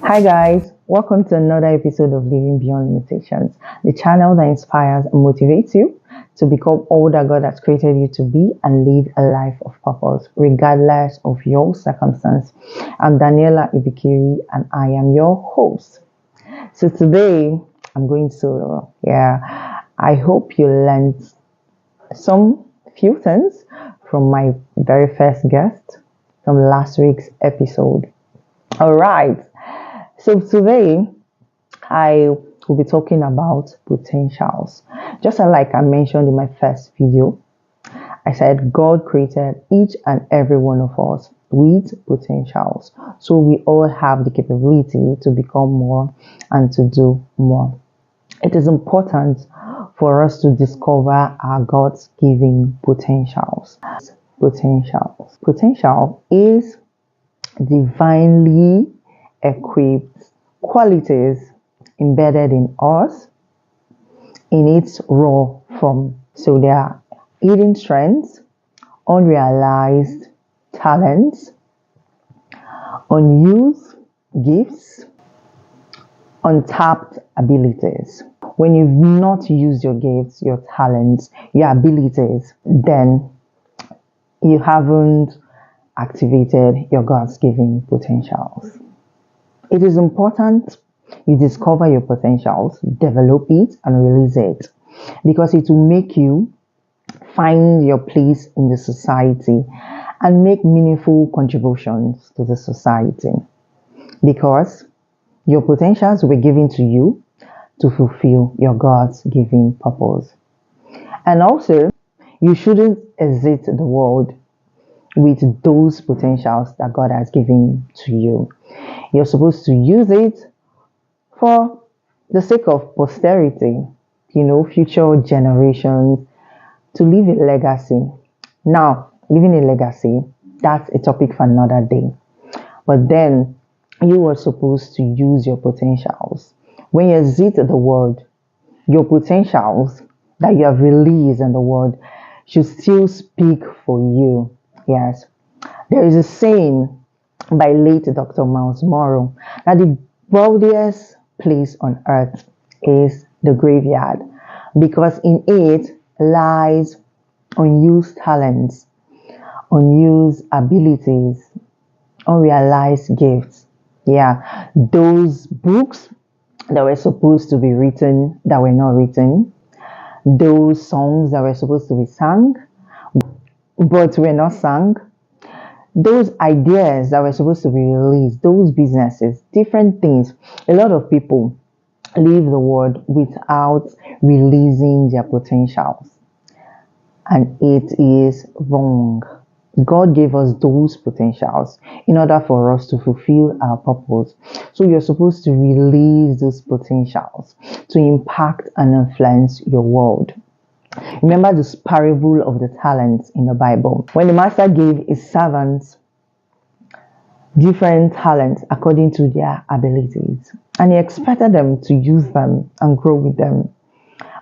Hi guys, welcome to another episode of Living Beyond Limitations, the channel that inspires and motivates you to become all that God has created you to be and live a life of purpose, regardless of your circumstance. I'm Daniela Ibikiri and I am your host. So today I'm going solo. I hope you learned some few things from my very first guest from last week's episode. All right. So today I will be talking about potentials. Just like I mentioned in my first video, I said God created each and every one of us with potentials. So we all have the capability to become more and to do more. It is important for us to discover our God's given potentials. Potential is divinely equipped qualities embedded in us in its raw form. So they are hidden strengths, unrealized talents, unused gifts, untapped abilities. When you've not used your gifts, your talents, your abilities, then you haven't activated your God's given potentials. It is important you discover your potentials, develop it, and release it because it will make you find your place in the society and make meaningful contributions to the society because your potentials were given to you to fulfill your God's given purpose. And also, you shouldn't exit the world with those potentials that God has given to you. You're supposed to use it for the sake of posterity, future generations, to leave a legacy. Now, leaving a legacy, that's a topic for another day. But then, you are supposed to use your potentials. When you exit the world, your potentials that you have released in the world should still speak for you. Yes. There is a saying by late Dr. Miles Monroe that the wealthiest place on earth is the graveyard because in it lies unused talents, unused abilities, unrealized gifts. Those books that were supposed to be written that were not written, those songs that were supposed to be sung but were not sung, those ideas that were supposed to be released, those businesses, different things. A lot of people leave the world without releasing their potentials. And it is wrong. God gave us those potentials in order for us to fulfill our purpose. So you're supposed to release those potentials to impact and influence your world. Remember this parable of the talents in the Bible. When the master gave his servants different talents according to their abilities, and he expected them to use them and grow with them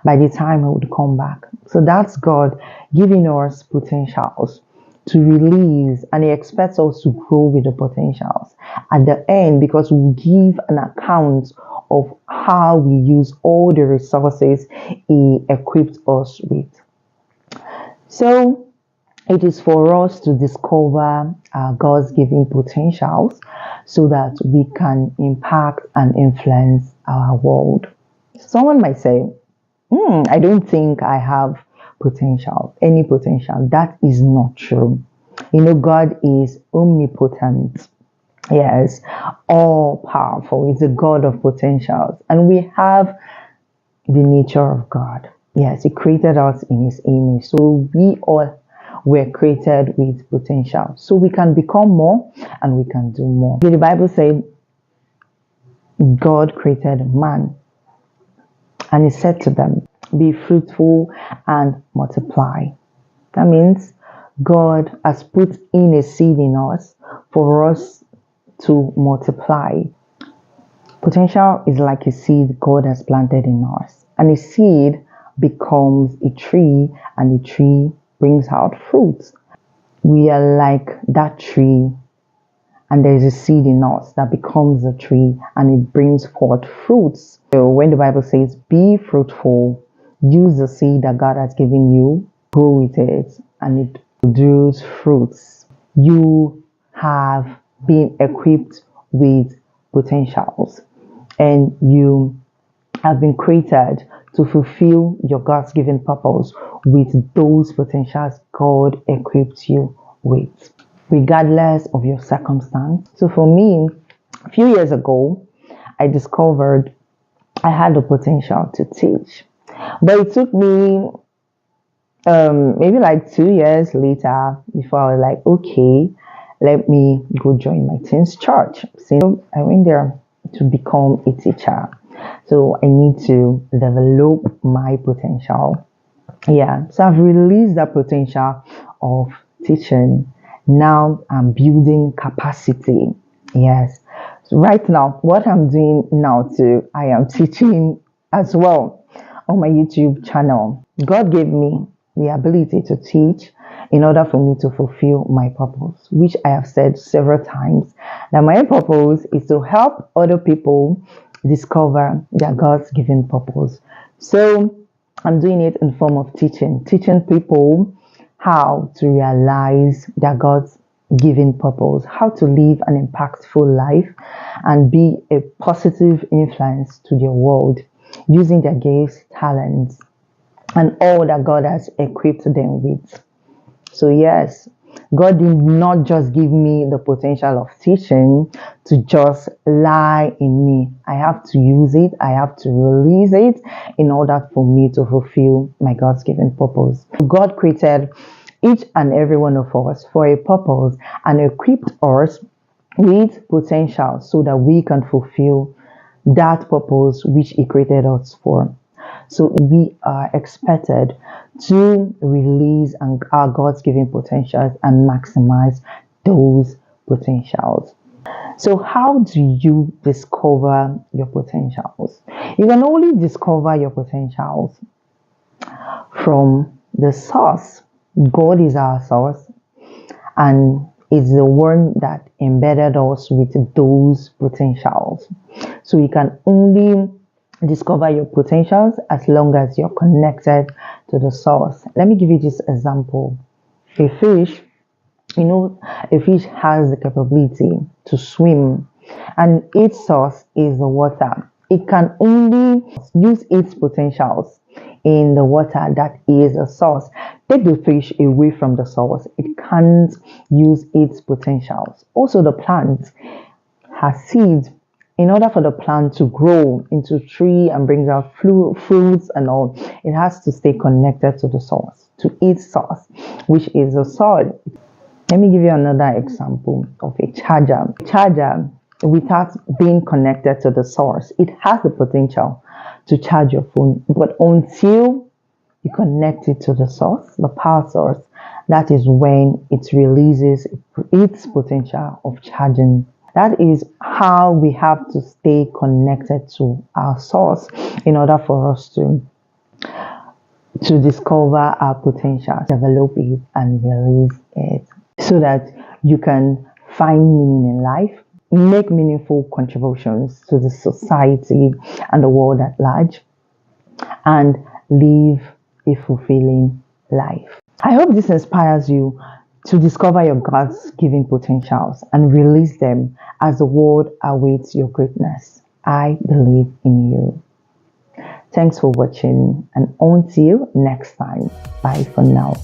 by the time he would come back. So that's God giving us potentials to release, and he expects us to grow with the potentials at the end because we give an account of how we use all the resources he equipped us with. So it is for us to discover our God's given potentials so that we can impact and influence our world. Someone might say, I don't think I have any potential. That is not true. God is omnipotent. Yes, all powerful. He's a God of potentials. And we have the nature of God. Yes, he created us in his image. So we all were created with potential. So we can become more and we can do more. The Bible said God created man. And he said to them, be fruitful and multiply. That means God has put in a seed in us for us to multiply. Potential is like a seed God has planted in us. And a seed becomes a tree, and the tree brings out fruits. We are like that tree and there is a seed in us that becomes a tree and it brings forth fruits. So when the Bible says, be fruitful, use the seed that God has given you, grow with it, and it produces fruits. You have been equipped with potentials, and you have been created to fulfill your God's given purpose with those potentials God equipped you with, regardless of your circumstance. So for me, a few years ago, I discovered I had the potential to teach, but it took me maybe like 2 years later before I was like, okay, let me go join my teens church. So I went there to become a teacher. So I need to develop my potential. Yeah, so I've released that potential of teaching. Now I'm building capacity. Yes. So right now, what I'm doing now too, I am teaching as well on my YouTube channel. God gave me the ability to teach in order for me to fulfill my purpose, which I have said several times that my purpose is to help other people discover their God's given purpose. So I'm doing it in form of teaching people how to realize their God's given purpose, how to live an impactful life and be a positive influence to their world using their gifts, talents, and all that God has equipped them with. So yes, God did not just give me the potential of teaching to just lie in me. I have to use it. I have to release it in order for me to fulfill my God's given purpose. God created each and every one of us for a purpose and equipped us with potential so that we can fulfill that purpose which He created us for. So we are expected to release our God's given potentials and maximize those potentials. So how do you discover your potentials? You can only discover your potentials from the source. God is our source, and it's the one that embedded us with those potentials. So you can only discover your potentials as long as you're connected to the source. Let me give you this example. A fish, a fish has the capability to swim, and its source is the water. It can only use its potentials in the water that is a source. Take the fish away from the source, it can't use its potentials. Also, the plant has seeds. In order for the plant to grow into a tree and bring out fruits and all, it has to stay connected to the source, to its source, which is the soil. Let me give you another example of a charger. A charger, without being connected to the source, it has the potential to charge your phone, but until you connect it to the source, the power source, that is when it releases its potential of charging. That is how we have to stay connected to our source in order for us to discover our potential, develop it, and release it, so that you can find meaning in life, make meaningful contributions to the society and the world at large, and live a fulfilling life. I hope this inspires you to discover your God's given potentials and release them as the world awaits your greatness. I believe in you. Thanks for watching, and until next time, bye for now.